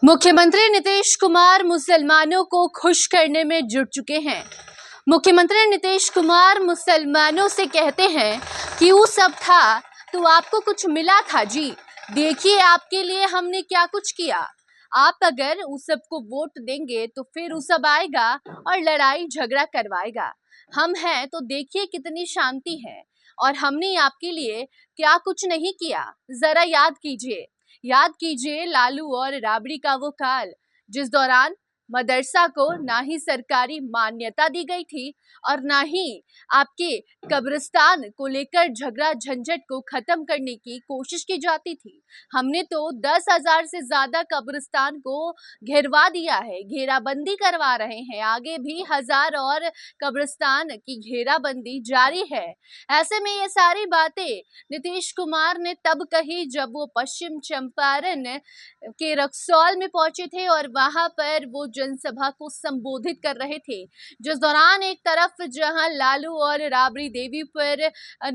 मुख्यमंत्री नीतीश कुमार मुसलमानों को खुश करने में जुट चुके हैं। मुख्यमंत्री नीतीश कुमार मुसलमानों से कहते हैं कि वो सब था तो आपको कुछ मिला था जी, देखिए आपके लिए हमने क्या कुछ किया। आप अगर उस सब को वोट देंगे तो फिर उस सब आएगा और लड़ाई झगड़ा करवाएगा। हम हैं तो देखिए कितनी शांति है और हमने आपके लिए क्या कुछ नहीं किया। जरा याद कीजिए लालू और राबड़ी का वो काल, जिस दौरान मदरसा को ना ही सरकारी मान्यता दी गई थी और ना ही आपके कब्रिस्तान को लेकर झगड़ा झंझट को खत्म करने की कोशिश की जाती थी। हमने तो 10,000 से ज्यादा कब्रिस्तान को घेरवा दिया है, घेराबंदी करवा रहे हैं। आगे भी 1000 और कब्रिस्तान की घेराबंदी जारी है। ऐसे में ये सारी बातें नीतीश कुमार ने तब कही जब वो पश्चिम चंपारण के रक्सौल में पहुंचे थे और वहां पर वो जनसभा को संबोधित कर रहे थे, जिस दौरान एक तरफ जहां लालू और राबड़ी देवी पर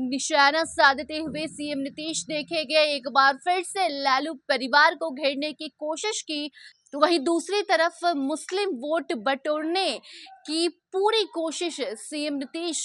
निशाना साधते हुए सीएम नीतीश देखे गए, एक बार फिर से लालू परिवार को घेरने की कोशिश की, तो वहीं दूसरी तरफ मुस्लिम वोट बटोरने की पूरी कोशिश सीएम नीतीश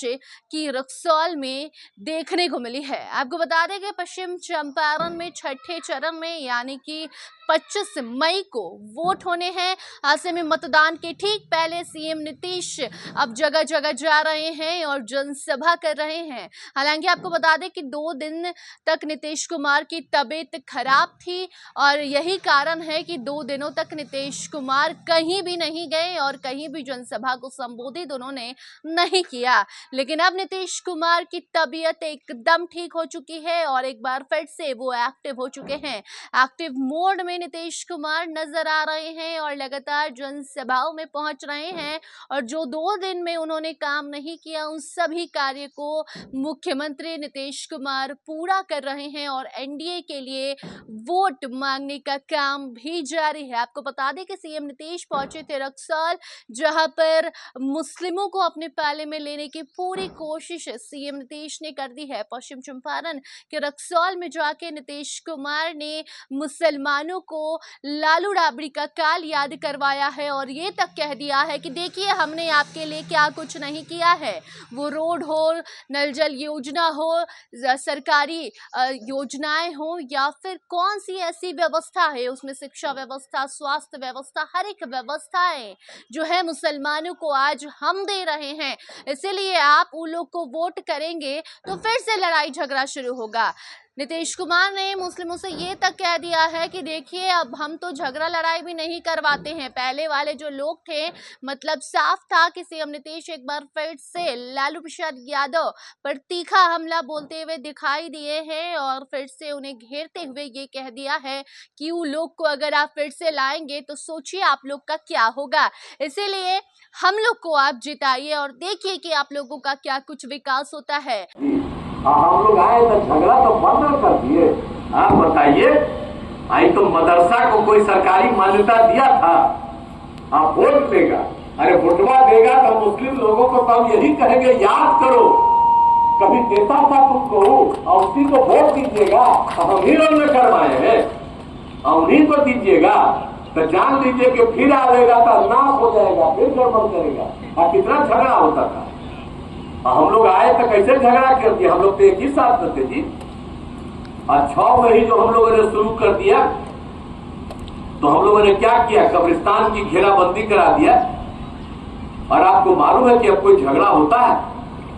की रक्सौल में देखने को मिली है। आपको बता दें कि पश्चिम चंपारण में छठे चरण में यानी कि 25 मई को वोट होने हैं। ऐसे में मतदान के ठीक पहले सीएम नीतीश अब जगह जगह जा रहे हैं और जनसभा कर रहे हैं। हालांकि आपको बता दें कि 2 दिन तक नीतीश कुमार की तबीयत खराब थी और यही कारण है कि 2 दिनों तक नीतीश कुमार कहीं भी नहीं गए और कहीं भी जनसभा को संबोधित उन्होंने नहीं किया। लेकिन अब नीतीश कुमार की तबीयत एकदम ठीक हो चुकी है और एक बार फिर से वो एक्टिव हो चुके हैं। एक्टिव मोड में नीतीश कुमार नजर आ रहे हैं और लगातार जनसभाओं में पहुंच रहे हैं और जो 2 दिन में उन्होंने काम नहीं किया उन सभी कार्य को मुख्यमंत्री नीतीश कुमार पूरा कर रहे हैं और एनडीए के लिए वोट मांगने का काम भी जारी है। आपको बता दें कि सीएम नीतीश पहुंचे थे रक्सौल, जहां पर मुस्लिमों को अपने पाले में लेने की पूरी कोशिश सीएम नीतीश ने कर दी है। पश्चिम चंपारण के रक्सौल में जाके नीतीश कुमार ने मुसलमानों को लालू राबड़ी का काल याद करवाया है और ये तक कह दिया है कि देखिए हमने आपके लिए क्या कुछ नहीं किया है। वो रोड हो, नल जल योजना हो, सरकारी योजनाएं हो या फिर कौन सी ऐसी व्यवस्था है, उसमें शिक्षा व्यवस्था, स्वास्थ्य व्यवस्था, हर एक व्यवस्थाएं जो है मुसलमानों को आज हम दे रहे हैं। इसीलिए आप उन लोग को वोट करेंगे तो फिर से लड़ाई झगड़ा शुरू होगा। नीतीश कुमार ने मुस्लिमों से ये तक कह दिया है कि देखिए अब हम तो झगड़ा लड़ाई भी नहीं करवाते हैं। पहले वाले जो लोग थे, मतलब साफ था कि सीएम नीतीश एक बार फिर से लालू प्रसाद यादव पर तीखा हमला बोलते हुए दिखाई दिए हैं और फिर से उन्हें घेरते हुए ये कह दिया है कि उन लोग को अगर आप फिर से लाएंगे तो सोचिए आप लोग का क्या होगा। इसीलिए हम लोग को आप जिताइए और देखिए कि आप लोगों का क्या कुछ विकास होता है। हम लोग आए तो झगड़ा तो बंद कर दिए। आप बताइए, आई तो मदरसा को कोई सरकारी मान्यता दिया था, आप वोट देगा, अरे वोटवा देगा तो मुस्लिम लोगों को तो हम यही कहेंगे याद करो कभी देता था तुमको और उसी को वोट दीजिएगा। हम ही लोग ने करवाए हैं और उन्हीं को दीजिएगा तो जान लीजिए कि फिर आएगा तो नाश हो जाएगा, फिर गड़बड़ करेगा। और कितना झगड़ा होता था। हम लोग आए तो कैसे झगड़ा कर दिया, हम लोग तो एक ही साथ थे जी। और 6 मई जो हम लोगों ने शुरू कर दिया तो हम लोगों ने क्या किया, कब्रिस्तान की घेराबंदी करा दिया। और आपको मालूम है कि अब कोई झगड़ा होता है,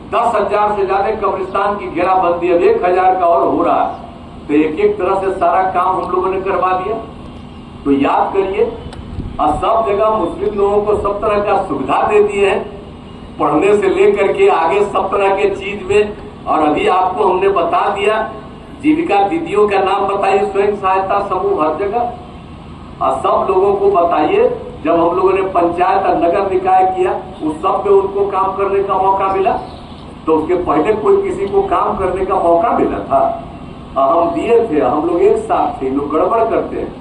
10,000 से ज्यादा कब्रिस्तान की घेराबंदी, अब 1,000 का और हो रहा है। तो एक एक तरह से सारा काम हम लोगों ने करवा दिया। तो याद करिए, और सब जगह मुस्लिम लोगों को सब तरह का सुविधा दे दिए हैं, पढ़ने से लेकर के आगे सब तरह के चीज में। और अभी आपको हमने बता दिया, जीविका दीदियों का नाम बताइए, स्वयं सहायता समूह हर जगह। और सब लोगों को बताइए, जब हम लोगों ने पंचायत और नगर निकाय किया उस सब में उनको काम करने का मौका मिला, तो उसके पहले कोई किसी को काम करने का मौका मिला था? हम दिए थे, हम लोग एक साथ थे, लोग गड़बड़ करते हैं।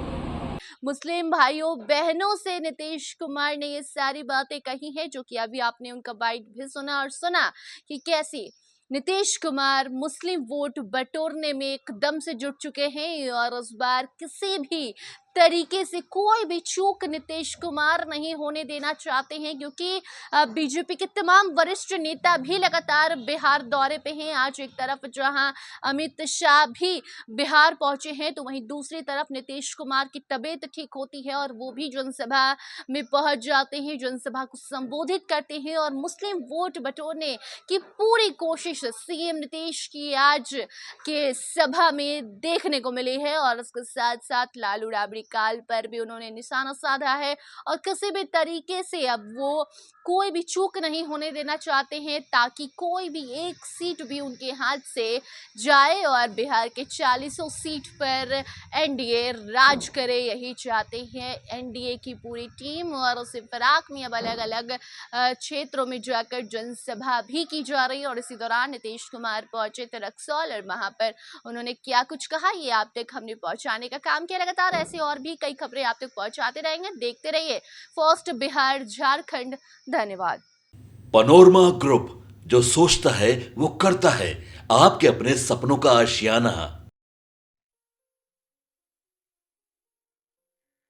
मुस्लिम भाइयों बहनों से नीतीश कुमार ने ये सारी बातें कही हैं, जो कि अभी आपने उनका बाइट भी सुना और सुना कि कैसी नीतीश कुमार मुस्लिम वोट बटोरने में एकदम से जुट चुके हैं और इस बार किसी भी तरीके से कोई भी चूक नीतीश कुमार नहीं होने देना चाहते हैं, क्योंकि बीजेपी के तमाम वरिष्ठ नेता भी लगातार बिहार दौरे पे हैं। आज एक तरफ जहां अमित शाह भी बिहार पहुंचे हैं, तो वहीं दूसरी तरफ नीतीश कुमार की तबीयत ठीक होती है और वो भी जनसभा में पहुंच जाते हैं, जनसभा को संबोधित करते हैं और मुस्लिम वोट बटोरने की पूरी कोशिश सीएम नीतीश की आज के सभा में देखने को मिली है। और उसके साथ साथ लालू राबड़ी काल पर भी उन्होंने निशाना साधा है और किसी भी तरीके से अब वो कोई भी चूक नहीं होने देना चाहते हैं, ताकि कोई भी एक सीट भी उनके हाथ से जाए और बिहार के 40 सीट पर एनडीए राज करे, यही चाहते हैं एनडीए की पूरी टीम। और उसी फिराक में अब अलग अलग क्षेत्रों में जाकर जनसभा भी की जा रही है। और इसी दौरान नीतीश कुमार पहुंचे थे रक्सौल और वहां पर उन्होंने क्या कुछ कहा ये आप तक हमने पहुंचाने का काम किया। लगातार ऐसे और भी कई खबरें आप तक पहुंचाते रहेंगे, देखते रहिए फर्स्ट बिहार झारखंड। धन्यवाद। पैनोरमा ग्रुप, जो सोचता है वो करता है, आपके अपने सपनों का आशियाना।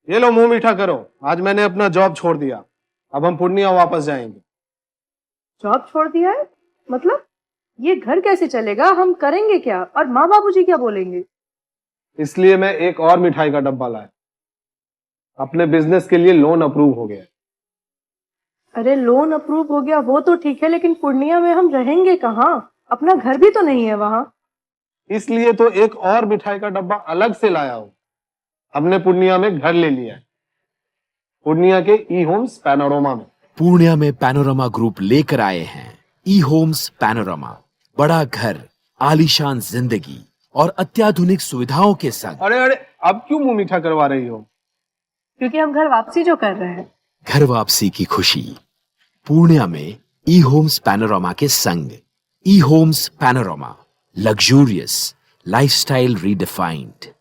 ये लो मुंह मीठा करो, आज मैंने अपना जॉब छोड़ दिया, अब हम पूर्णिया वापस जाएंगे। जॉब छोड़ दिया है? मतलब ये घर कैसे चलेगा? हम करेंगे क्या? और माँ बाबूजी क्या बोलेंगे? इसलिए मैं एक और मिठाई का डब्बा लाया। अपने बिजनेस के लिए लोन अप्रूव हो गया। अरे लोन अप्रूव हो गया वो तो ठीक है, लेकिन पूर्णिया में हम रहेंगे कहाँ? अपना घर भी तो नहीं है वहाँ। इसलिए तो एक और मिठाई का डब्बा अलग से लाया हूँ। हमने पूर्णिया में घर ले लिया है, पूर्णिया के ई होम्स पैनोरमा में। पूर्णिया में पैनोरमा ग्रुप लेकर आए हैं ई होम्स पैनोरमा। बड़ा घर, आलीशान जिंदगी और अत्याधुनिक सुविधाओं के संग। अरे अरे, अब क्यों मुंह मीठा करवा रही हो? क्योंकि हम घर वापसी जो कर रहे हैं। घर वापसी की खुशी पूर्णिया में ई होम्स पैनोरमा के संग। E homes panorama, luxurious lifestyle redefined.